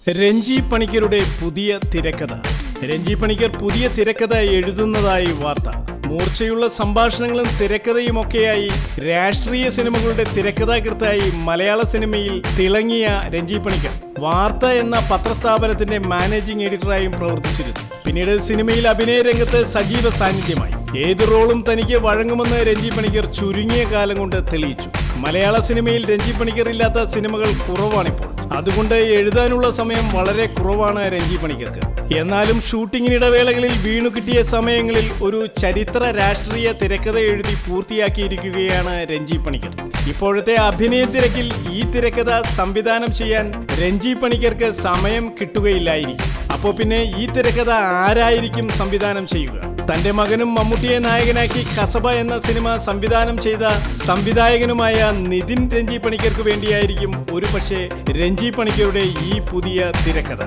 രഞ്ജി പണിക്കരുടെ പുതിയ തിരക്കഥ. രഞ്ജി പണിക്കർ പുതിയ തിരക്കഥ എഴുതുന്നതായി വാർത്ത. മൂർച്ചയുള്ള സംഭാഷണങ്ങളും തിരക്കഥയുമൊക്കെയായി രാഷ്ട്രീയ സിനിമകളുടെ തിരക്കഥാകൃത്തായി മലയാള സിനിമയിൽ തിളങ്ങിയ രഞ്ജി പണിക്കർ വാർത്ത എന്ന പത്രസ്ഥാപനത്തിന്റെ മാനേജിംഗ് എഡിറ്ററായും പ്രവർത്തിച്ചിരുന്നു. പിന്നീട് സിനിമയിൽ അഭിനയ രംഗത്ത് സജീവ സാന്നിധ്യമായി. ഏത് റോളും തനിക്ക് വഴങ്ങുമെന്ന് രഞ്ജി പണിക്കർ ചുരുങ്ങിയ കാലം കൊണ്ട് തെളിയിച്ചു. മലയാള സിനിമയിൽ രഞ്ജി പണിക്കർ ഇല്ലാത്ത സിനിമകൾ കുറവാണിപ്പോൾ. അതുകൊണ്ട് എഴുതാനുള്ള സമയം വളരെ കുറവാണ് രഞ്ജി പണിക്കർക്ക്. എന്നാലും ഷൂട്ടിങ്ങിനിടവേളകളിൽ വീണു കിട്ടിയ സമയങ്ങളിൽ ഒരു ചരിത്ര രാഷ്ട്രീയ തിരക്കഥ എഴുതി പൂർത്തിയാക്കിയിരിക്കുകയാണ് രഞ്ജി പണിക്കർ. ഇപ്പോഴത്തെ അഭിനയ തിരക്കിൽ ഈ തിരക്കഥ സംവിധാനം ചെയ്യാൻ രഞ്ജി പണിക്കർക്ക് സമയം കിട്ടുകയില്ലായിരിക്കും. അപ്പോൾ പിന്നെ ഈ തിരക്കഥ ആരായിരിക്കും സംവിധാനം ചെയ്യുക? തന്റെ മകനും മമ്മൂട്ടിയെ നായകനാക്കി കസബ എന്ന സിനിമ സംവിധാനം ചെയ്ത സംവിധായകനുമായ നിതിൻ രഞ്ജി പണിക്കർക്ക് വേണ്ടിയായിരിക്കും ഒരുപക്ഷെ രഞ്ജി പണിക്കരുടെ ഈ പുതിയ തിരക്കഥ.